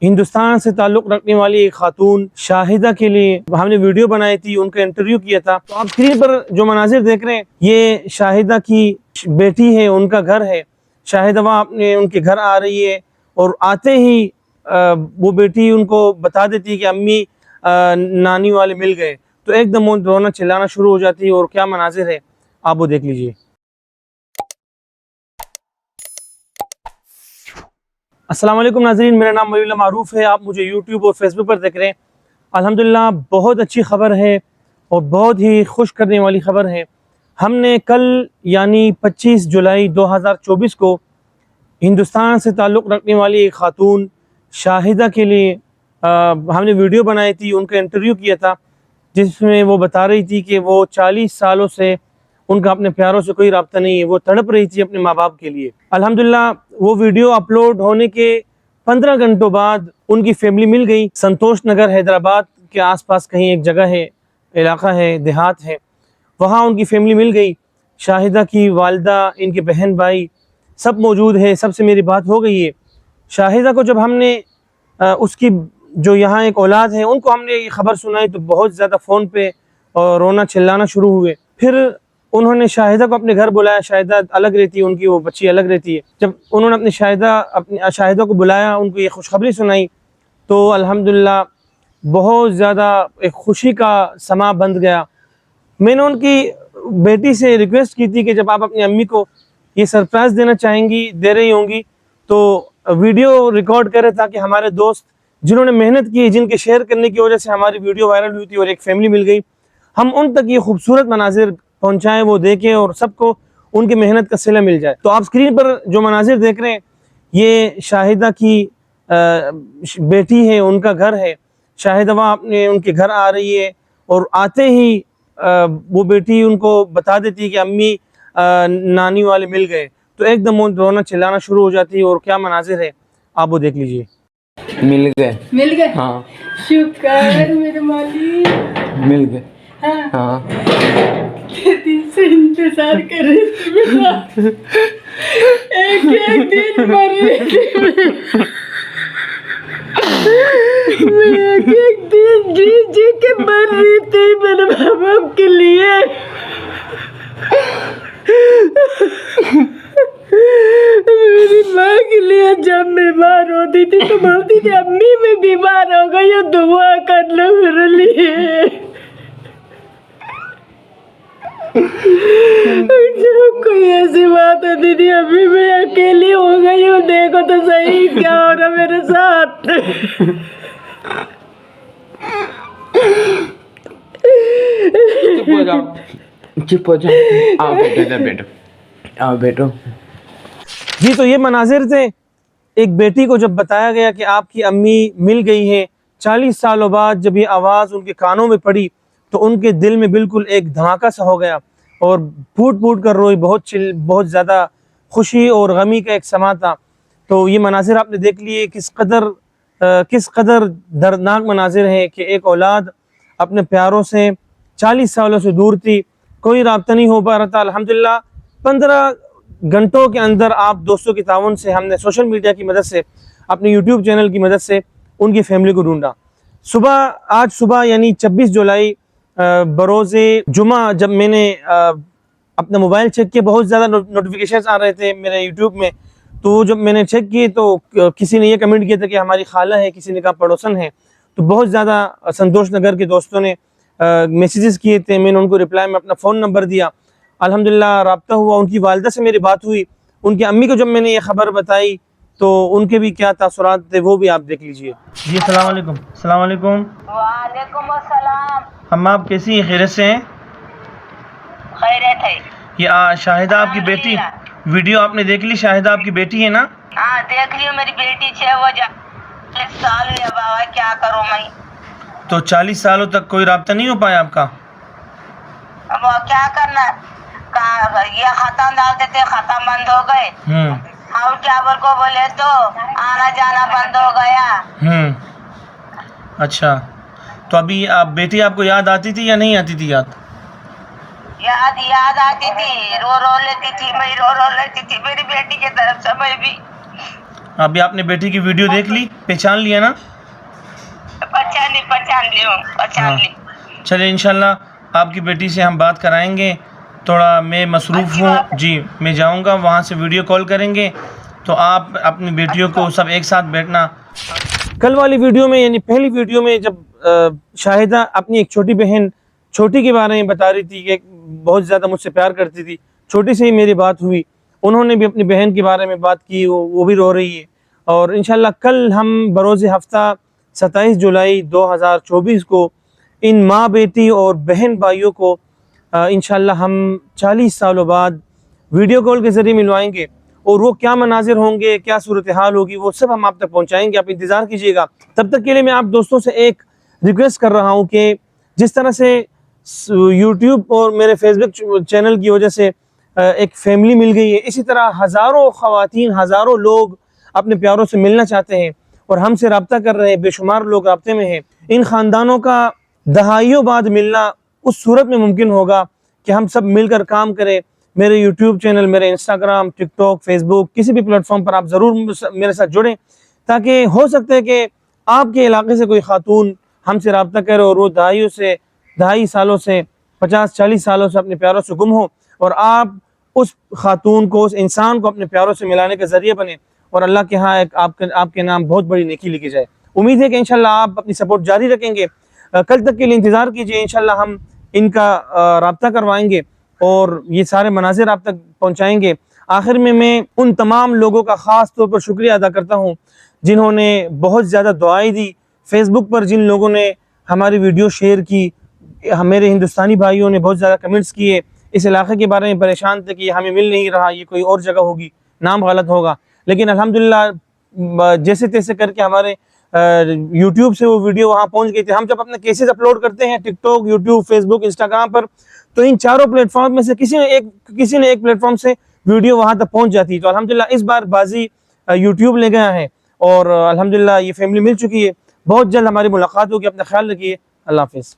हिंदुस्तान से ताल्लुक़ रखने वाली एक खातून शाहिदा के लिए हमने वीडियो बनाई थी, उनका इंटरव्यू किया था। तो आप स्क्रीन पर जो मनाजिर देख रहे हैं ये शाहिदा की बेटी है, उनका घर है। शाहिदा वहाँ अपने उनके घर आ रही है और आते ही वो बेटी उनको बता देती है कि अम्मी नानी वाले मिल गए। तो एकदम वो रोना चिल्लाना शुरू हो जाती है और क्या मनाजिर है आप वो देख लीजिए। अस्सलाम वालेकुम नाज़रीन, मेरा नाम मयूला मारूफ़ है। आप मुझे यूट्यूब और फेसबुक पर देख रहे हैं। अल्हम्दुलिल्लाह बहुत अच्छी ख़बर है और बहुत ही खुश करने वाली ख़बर है। हमने कल यानी 25 जुलाई 2024 को हिंदुस्तान से ताल्लुक़ रखने वाली एक खातून शाहिदा के लिए हमने वीडियो बनाई थी, उनका इंटरव्यू किया था, जिसमें वो बता रही थी कि वो 40 सालों से उनका अपने प्यारों से कोई रब्ता नहीं है। वो तड़प रही थी अपने माँ बाप के लिए। अल्हम्दुलिल्लाह वो वीडियो अपलोड होने के 15 घंटों बाद उनकी फैमिली मिल गई। संतोष नगर हैदराबाद के आसपास कहीं एक जगह है, इलाका है, देहात है, वहाँ उनकी फैमिली मिल गई। शाहिदा की वालिदा, इनके बहन भाई सब मौजूद है, सबसे मेरी बात हो गई है। शाहिदा को जब हमने उसकी जो यहाँ एक औलाद है उनको हमने ये ख़बर सुनाई तो बहुत ज़्यादा फ़ोन पे और रोना चिल्लाना शुरू हुए। फिर उन्होंने शाहिदा को अपने घर बुलाया। शाहिदा अलग रहती है, उनकी वो बच्ची अलग रहती है। जब उन्होंने अपनी शाहिदा को बुलाया, उनको ये खुशखबरी सुनाई तो अल्हम्दुलिल्लाह बहुत ज़्यादा एक खुशी का समा बन गया। मैंने उनकी बेटी से रिक्वेस्ट की थी कि जब आप अपनी अम्मी को ये सरप्राइज़ देना चाहेंगी, दे रही होंगी, तो वीडियो रिकॉर्ड करें ताकि हमारे दोस्त जिन्होंने मेहनत की, जिनके शेयर करने की वजह से हमारी वीडियो वायरल हुई थी और एक फैमिली मिल गई, हम उन तक ये खूबसूरत मनाजिर पहुँचाएँ, वो देखें और सबको उनकी मेहनत का सिला मिल जाए। तो आप स्क्रीन पर जो मनाजिर देख रहे हैं ये शाहिदा की बेटी है, उनका घर है। शाहिदा वहाँ अपने उनके घर आ रही है और आते ही वो बेटी उनको बता देती है कि अम्मी नानी वाले मिल गए। तो एकदम वो रोना चिल्लाना शुरू हो जाती है और क्या मनाजिर है आप वो देख लीजिए। मिल गए हाँ, शुक्र मेरे मालिक, मिल गए हाँ, हाँ। दिन से इंतजार कर रही थी बेटा, एक एक दिन मर रही थी मैं एक एक दिन जी जी के मर रही थी मेरे माँ बाप के लिए। मेरी माँ के लिए जब बीमार होती थी तो बोलती थी अम्मी मैं बीमार हो गई हूँ, दुआ कर लो मेरे लिए। जब कोई ऐसी बात होती थी अभी मैं अकेली हो गई हूँ, देखो तो सही क्या हो रहा मेरे साथ। चुप हो जाओ, आओ बेटो, आओ बेटो। जी तो ये मनाजिर थे। एक बेटी को जब बताया गया कि आपकी अम्मी मिल गई है 40 सालों बाद, जब ये आवाज़ उनके कानों में पड़ी तो उनके दिल में बिल्कुल एक धमाका सा हो गया और फूट फूट कर रोई। बहुत ज़्यादा खुशी और गमी का एक समा था। तो ये मनाजिर आपने देख लिए किस कदर दर्दनाक मनाजिर है कि एक औलाद अपने प्यारों से 40 सालों से दूर थी, कोई राब्ता नहीं हो पा रहा था। अल्हम्दुलिल्लाह 15 घंटों के अंदर आप दोस्तों की ताउन से हमने सोशल मीडिया की मदद से, अपने यूट्यूब चैनल की मदद से उनकी फैमिली को ढूंढा। आज सुबह यानी 26 जुलाई बरोज़े जुमा जब मैंने अपना मोबाइल चेक किया, बहुत ज़्यादा नोटिफिकेशंस आ रहे थे मेरे यूट्यूब में। तो जब मैंने चेक किए तो किसी ने ये कमेंट किया था कि हमारी खाला है, किसी ने कहा पड़ोसन है। तो बहुत ज़्यादा संतोष नगर के दोस्तों ने मैसेजेस किए थे। मैंने उनको रिप्लाई में अपना फ़ोन नंबर दिया। अल्हम्दुलिल्लाह रब्ता हुआ, उनकी वालिदा से मेरी बात हुई। उनकी अम्मी को जब मैंने ये ख़बर बताई तो उनके भी क्या तासुरात थे वो भी आप देख लीजिए। जी अस्सलाम वालेकुम। अस्सलाम वालेकुम। वालेकुम अस्सलाम। अम्मा आप कैसी हैं, खैरियत से हैं? खैरियत है। ये शाहिदा आपकी बेटी, वीडियो आपने देख ली? शाहिदा आपकी बेटी है ना? हाँ देख लियो, मेरी बेटी 6 साल हुए बाबा, क्या करूँ मैं। तो 40 सालों तक कोई राब्ता नहीं हो पाया आपका? अब क्या करना, ये खत्म डालते थे, खत्म बंद हो गए। और क्या को बोले तो आना जाना बंद हो गया। अच्छा, तो अभी आप बेटी आपको याद आती थी या नहीं आती थी? याद आती थी, रो लेती थी मैं, रो लेती थी मेरी बेटी की तरफ से मैं भी। अभी आपने बेटी की वीडियो देख ली, पहचान लिया ना? पहचान ली हूँ, पहचान हाँ। ली। चलिए इंशाल्लाह आपकी बेटी से हम बात कराएंगे। थोड़ा मैं मसरूफ़ अच्छी हूँ बात है। जी, मैं जाऊँगा वहाँ से वीडियो कॉल करेंगे, तो आप अपनी बेटियों को सब एक साथ बैठना। कल वाली वीडियो में यानी पहली वीडियो में जब शाहिदा अपनी एक छोटी बहन छोटी के बारे में बता रही थी कि बहुत ज़्यादा मुझसे प्यार करती थी, छोटी से ही मेरी बात हुई, उन्होंने भी अपनी बहन के बारे में बात की, वो भी रो रही है। और इंशाल्लाह कल हम बरोज़ हफ्ता 27 जुलाई 2024 को इन माँ बेटी और बहन भाइयों को इंशाल्लाह हम 40 सालों बाद वीडियो कॉल के ज़रिए मिलवाएंगे, और वो क्या मनाजिर होंगे, क्या सूरत हाल होगी, वो सब हम आप तक पहुँचाएँगे। आप इंतज़ार कीजिएगा। तब तक के लिए मैं आप दोस्तों से एक रिक्वेस्ट कर रहा हूँ कि जिस तरह से यूट्यूब और मेरे फेसबुक चैनल की वजह से एक फैमिली मिल गई है, इसी तरह हज़ारों ख़वातीन, हज़ारों लोग अपने प्यारों से मिलना चाहते हैं और हमसे रब्ता कर रहे हैं, बेशुमार लोग रब्ते में हैं। इन ख़ानदानों का दहाइयों बाद मिलना उस सूरत में मुमकिन होगा कि हम सब मिलकर काम करें। मेरे यूट्यूब चैनल, मेरे इंस्टाग्राम, टिकटॉक, फेसबुक, किसी भी प्लेटफॉर्म पर आप ज़रूर मेरे साथ जुड़ें, ताकि हो सकता है कि आपके इलाके से कोई खातून हमसे रब्ता करे और वो दहाई सालों से 50-40 सालों से अपने प्यारों से गुम हो, और आप उस खातून को, उस इंसान को अपने प्यारों से मिलाने का ज़रिए बने, और अल्लाह के यहाँ एक आपके नाम बहुत बड़ी नेकी लिखी जाए। उम्मीद है कि इंशाल्लाह आप अपनी सपोर्ट जारी रखेंगे। कल तक के लिए इंतज़ार कीजिए, इंशाल्लाह हम इनका रब्ता करवाएंगे और ये सारे मनाजिर आप तक पहुँचाएँगे। आखिर में मैं उन तमाम लोगों का ख़ास तौर पर शुक्रिया अदा करता हूँ जिन्होंने बहुत ज़्यादा दुआएं दी। फेसबुक पर जिन लोगों ने हमारी वीडियो शेयर की, मेरे हिंदुस्तानी भाइयों ने बहुत ज़्यादा कमेंट्स किए, इस इलाके के बारे में परेशान थे कि हमें मिल नहीं रहा, ये कोई और जगह होगी, नाम गलत होगा। लेकिन अल्हम्दुलिल्लाह जैसे तैसे करके हमारे यूट्यूब से वो वीडियो वहाँ पहुँच गई थी। हम जब अपने केसेस अपलोड करते हैं टिकटॉक, यूट्यूब, फेसबुक, इंस्टाग्राम पर, तो इन चारों प्लेटफॉर्म में से किसी ने एक प्लेटफॉर्म से वीडियो वहाँ तक पहुँच जाती है। तो अल्हम्दुलिल्लाह इस बार बाजी यूट्यूब ले गया है और अल्हम्दुलिल्लाह ये फैमिली मिल चुकी है। बहुत जल्द हमारी मुलाकात होगी। अपना ख्याल रखिए। अल्लाह हाफ़िज़।